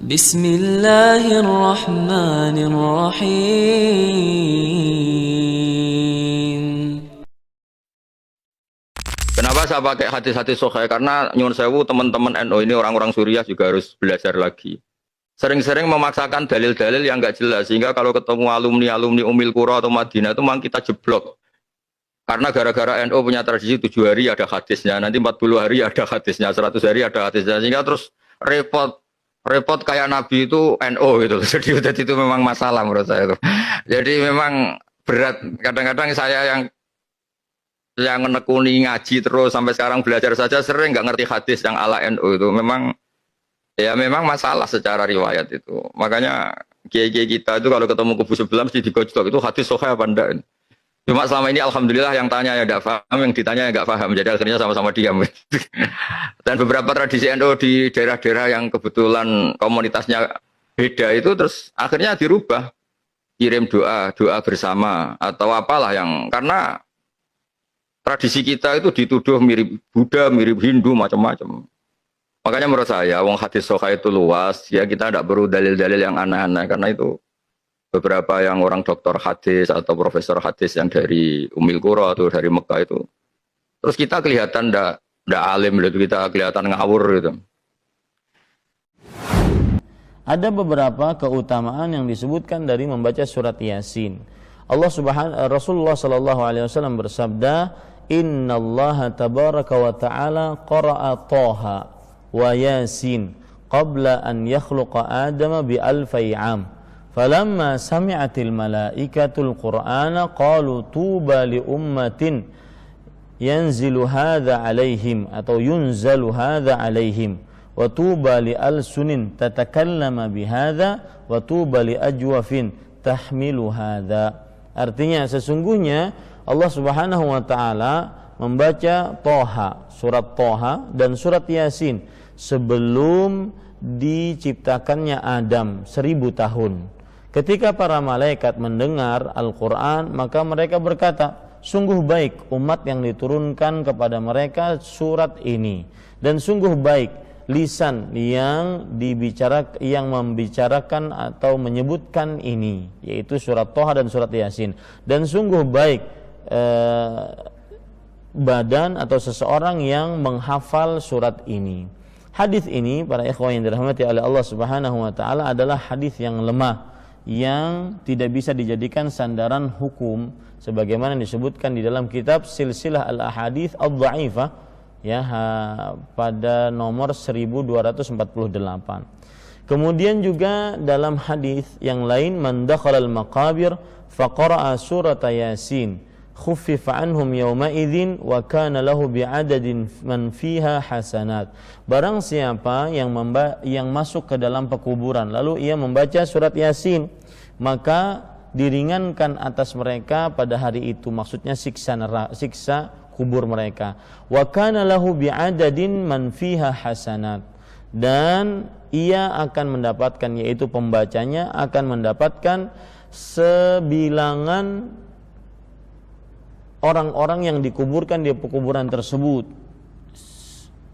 Bismillahirrahmanirrahim. Kenapa saya pakai hadis-hadis sahih? Karena nyuwun sewu teman-teman NU ini orang-orang Suriah juga harus belajar lagi. Sering-sering memaksakan dalil-dalil yang nggak jelas sehingga kalau ketemu alumni-alumni Ummil Qura atau Madinah itu memang kita jeblok. Karena gara-gara NU punya tradisi 7 hari ada hadisnya, nanti 40 hari ada hadisnya, 100 hari ada hadisnya, sehingga terus repot kayak Nabi itu NU gitu. Jadi itu memang masalah menurut saya itu. Jadi memang berat. Kadang-kadang saya yang menekuni ngaji terus sampai sekarang belajar saja sering nggak ngerti hadis yang ala NU itu memang masalah secara riwayat itu. Makanya kiai-kiai kita itu kalau ketemu kubu sebelah mesti digojlok itu hadis sahih apa enggak. Cuma selama ini alhamdulillah yang tanya ya enggak paham, yang ditanya ya enggak paham. Jadi akhirnya sama-sama diam. Dan beberapa tradisi NU di daerah-daerah yang kebetulan komunitasnya beda itu terus akhirnya dirubah. Kirim doa bersama atau apalah yang karena tradisi kita itu dituduh mirip Buddha, mirip Hindu, macam-macam. Makanya menurut saya, wong hadis sahih itu luas, ya kita tidak perlu dalil-dalil yang aneh-aneh, karena itu beberapa yang orang doktor hadis atau profesor hadis yang dari Ummil Qura atau dari Mekah itu, terus kita kelihatan tidak alim, kita kelihatan ngawur gitu. Ada beberapa keutamaan yang disebutkan dari membaca surat Yasin. Rasulullah sallallahu alaihi wasallam bersabda, "Innallaha tabaraka wa ta'ala qara'a Thaha wa Yasin qabla an yakhluqa Adama bi alfi 'am. Falamma sami'atil malaikatul Qur'ana qalu tuba li ummatin yanzilu hadza 'alaihim atau yunzalu hadza 'alaihim wa tuba li alsunin tatakallama bi hadza wa tuba li ajwafin tahmilu hadza." Artinya sesungguhnya Allah Subhanahu wa taala membaca Thaha, surat Thaha dan surat Yasin sebelum diciptakannya Adam 1000 tahun. Ketika para malaikat mendengar Al-Qur'an, maka mereka berkata, sungguh baik umat yang diturunkan kepada mereka surat ini, dan sungguh baik lisan yang membicarakan atau menyebutkan ini, yaitu surat Thaha dan surat Yasin, dan sungguh baik badan atau seseorang yang menghafal surat ini. Hadis ini para ikhwan yang dirahmati oleh Allah Subhanahu wa taala adalah hadis yang lemah, yang tidak bisa dijadikan sandaran hukum sebagaimana disebutkan di dalam kitab Silsilah Al-Ahadits Adh-Dha'ifah ya pada nomor 1248. Kemudian juga dalam hadis yang lain, man dakhalal maqabir faqara'a surat Yasin khuffifa anhum yawma idzin wa kana lahu bi'adadin man fiha hasanat. Barang siapa yang masuk ke dalam pekuburan lalu ia membaca surat Yasin, maka diringankan atas mereka pada hari itu, maksudnya siksa kubur mereka. Wa kana lahu bi'adadin man fiha hasanat, dan ia akan mendapatkan, yaitu pembacanya akan mendapatkan sebilangan orang-orang yang dikuburkan di pekuburan tersebut.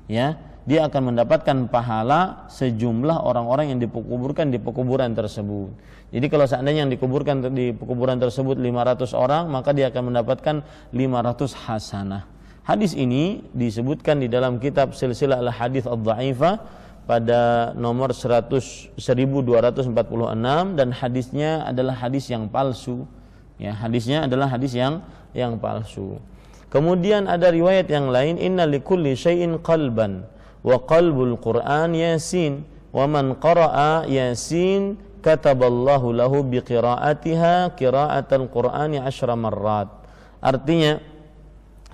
Ya, dia akan mendapatkan pahala sejumlah orang-orang yang dikuburkan di pekuburan tersebut. Jadi kalau seandainya yang dikuburkan di pekuburan tersebut 500 orang, maka dia akan mendapatkan 500 hasanah. Hadis ini disebutkan di dalam kitab Silsilah Al-Hadits Adh-Dha'ifah pada nomor 1246, dan hadisnya adalah hadis yang palsu. Ya, hadisnya adalah hadis yang palsu. Kemudian ada riwayat yang lain, inna likulli syai'in qalban wa qalbul Qur'an Yasin wa man qara'a Yasin kataballahu lahu biqira'atiha qira'atal Qur'ani 10 marrat. Artinya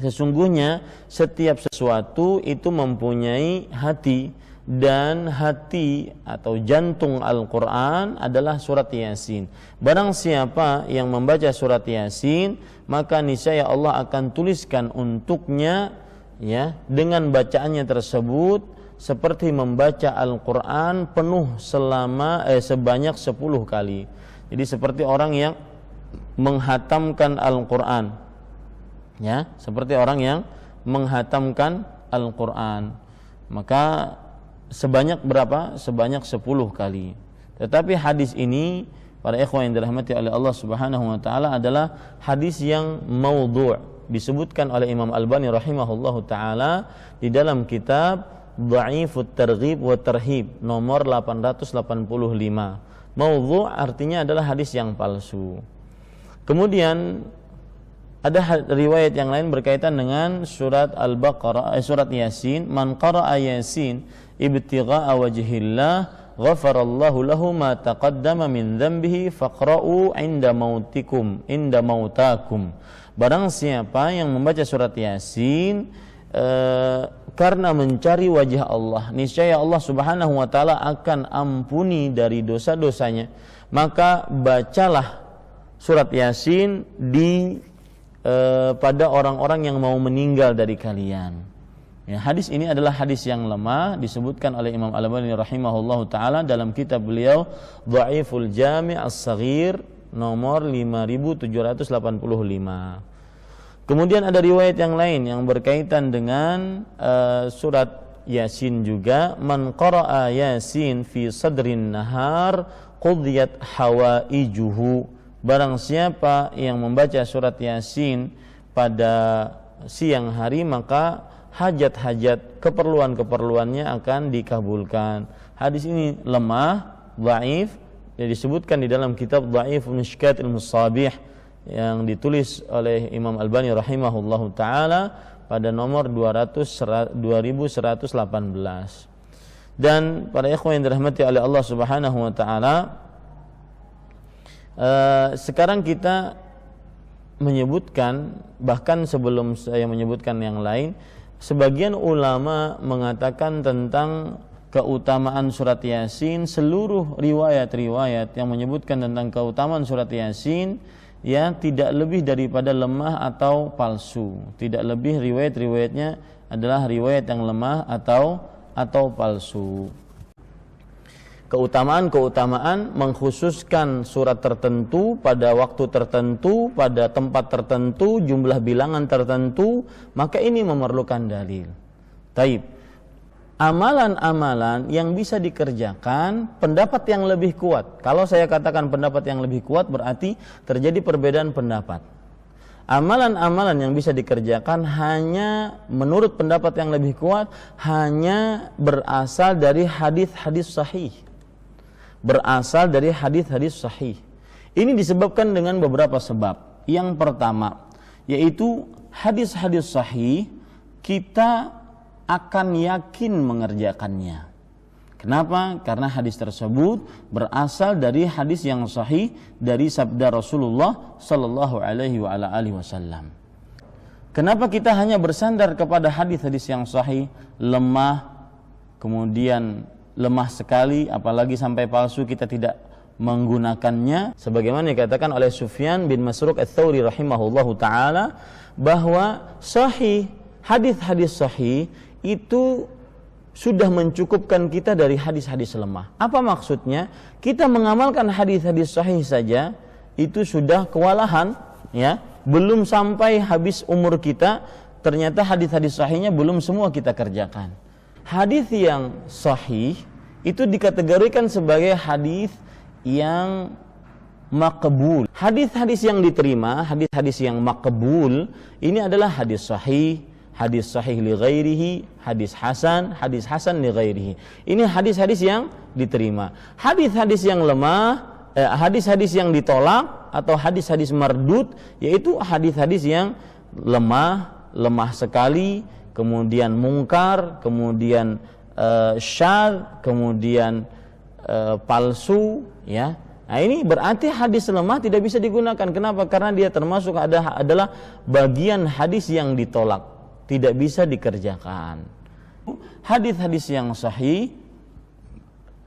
sesungguhnya setiap sesuatu itu mempunyai hati, dan hati atau jantung Al-Quran adalah surat Yasin. Barang siapa yang membaca surat Yasin, maka niscaya Allah akan tuliskan untuknya ya dengan bacaannya tersebut seperti membaca Al-Quran penuh sebanyak 10 kali. Jadi seperti orang yang menghatamkan Al-Quran, ya, seperti orang yang menghatamkan Al-Quran. Maka sebanyak berapa? Sebanyak 10 kali. Tetapi hadis ini para ikhwan yang dirahmati oleh Allah Subhanahu wa taala adalah hadis yang maudhu', disebutkan oleh Imam Albani rahimahullahu taala di dalam kitab Dha'ifut Targhib wa Tarhib nomor 885. Maudhu' artinya adalah hadis yang palsu. Kemudian ada riwayat yang lain berkaitan dengan surat Al-Baqarah, surat Yasin, man qara'a Yasin ibtigha'a wajhillah ghafarallahu lahu ma taqaddama min dhanbihi faqra'u inda mautakum. Barang siapa yang membaca surat Yasin karena mencari wajah Allah, niscaya Allah Subhanahu wa taala akan ampuni dari dosa-dosanya, maka bacalah surat Yasin pada orang-orang yang mau meninggal dari kalian. Ya, hadis ini adalah hadis yang lemah, disebutkan oleh Imam Al-Albani rahimahullahu taala dalam kitab beliau Dha'iful Jami' As-Saghir nomor 5785. Kemudian ada riwayat yang lain yang berkaitan dengan surat Yasin juga, man qara'a Yasin fi sadrin nahar qudiyat hawaijuhu. Barang siapa yang membaca surat Yasin pada siang hari, maka hajat-hajat, keperluan-keperluannya akan dikabulkan. Hadis ini lemah, dhaif, disebutkan di dalam kitab Dhaif Mishkat al-Musabih yang ditulis oleh Imam Albani rahimahullahu taala pada nomor 2118. Dan para ikhwan yang dirahmati oleh Allah Subhanahu wa taala, sekarang kita menyebutkan, bahkan sebelum saya menyebutkan yang lain, sebagian ulama mengatakan tentang keutamaan surat Yasin, seluruh riwayat-riwayat yang menyebutkan tentang keutamaan surat Yasin ya tidak lebih daripada lemah atau palsu. Tidak lebih, riwayat-riwayatnya adalah riwayat yang lemah atau palsu. Keutamaan mengkhususkan surat tertentu pada waktu tertentu, pada tempat tertentu, jumlah bilangan tertentu, maka ini memerlukan dalil. Taib. Amalan-amalan yang bisa dikerjakan pendapat yang lebih kuat. Kalau saya katakan pendapat yang lebih kuat berarti terjadi perbedaan pendapat. Amalan-amalan yang bisa dikerjakan hanya menurut pendapat yang lebih kuat hanya berasal dari hadis-hadis sahih. Berasal dari hadis-hadis sahih. Ini disebabkan dengan beberapa sebab. Yang pertama, yaitu hadis-hadis sahih kita akan yakin mengerjakannya. Kenapa? Karena hadis tersebut berasal dari hadis yang sahih dari sabda Rasulullah sallallahu alaihi wasallam. Kenapa kita hanya bersandar kepada hadis-hadis yang sahih, lemah, kemudian lemah sekali, apalagi sampai palsu kita tidak menggunakannya, sebagaimana dikatakan oleh Sufyan bin Masruq Ats-Tsauri rahimahullahu taala bahwa sahih, hadis-hadis sahih itu sudah mencukupkan kita dari hadis-hadis lemah. Apa maksudnya? Kita mengamalkan hadis-hadis sahih saja itu sudah kewalahan, ya. Belum sampai habis umur kita, ternyata hadis-hadis sahihnya belum semua kita kerjakan. Hadis yang sahih itu dikategorikan sebagai hadis yang maqbul. Hadis-hadis yang diterima, hadis-hadis yang maqbul, ini adalah hadis sahih li ghairihi, hadis hasan li ghairihi. Ini hadis-hadis yang diterima. Hadis-hadis yang lemah, hadis-hadis yang ditolak atau hadis-hadis mardud, yaitu hadis-hadis yang lemah sekali, kemudian mungkar, kemudian syadz, kemudian palsu, ya. Nah, ini berarti hadis lemah tidak bisa digunakan. Kenapa? Karena dia termasuk adalah bagian hadis yang ditolak, tidak bisa dikerjakan. Hadis-hadis yang sahih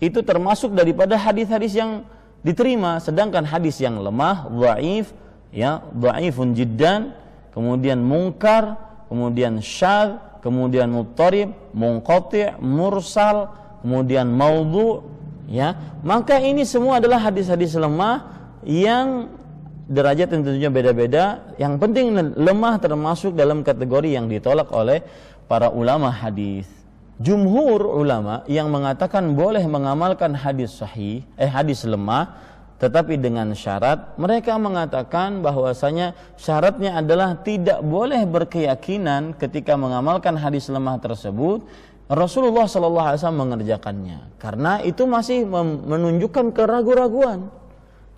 itu termasuk daripada hadis-hadis yang diterima, sedangkan hadis yang lemah, dhaif, ya, dhaifun jiddan, kemudian mungkar, kemudian syadz, kemudian muttarib, munqati', mursal, kemudian maudhu', ya. Maka ini semua adalah hadis-hadis lemah yang derajat tentunya beda-beda. Yang penting lemah termasuk dalam kategori yang ditolak oleh para ulama hadis. Jumhur ulama yang mengatakan boleh mengamalkan hadis sahih, hadis lemah, tetapi dengan syarat, mereka mengatakan bahwasanya syaratnya adalah tidak boleh berkeyakinan ketika mengamalkan hadis lemah tersebut Rasulullah SAW mengerjakannya, karena itu masih menunjukkan keraguan-raguan.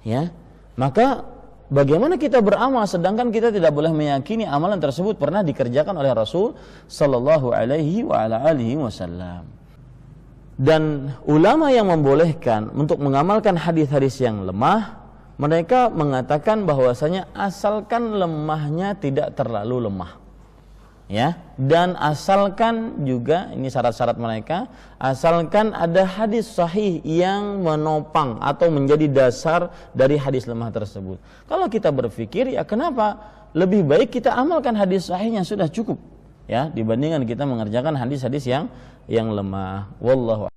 Ya, maka bagaimana kita beramal sedangkan kita tidak boleh meyakini amalan tersebut pernah dikerjakan oleh Rasul Sallallahu Alaihi Wasallam. Dan ulama yang membolehkan untuk mengamalkan hadis-hadis yang lemah, mereka mengatakan bahwasanya asalkan lemahnya tidak terlalu lemah, ya, dan asalkan juga, ini syarat-syarat mereka, asalkan ada hadis sahih yang menopang atau menjadi dasar dari hadis lemah tersebut. Kalau kita berpikir, ya kenapa lebih baik kita amalkan hadis sahihnya, sudah cukup, ya, dibandingkan kita mengerjakan hadis-hadis yang lemah. Wallahu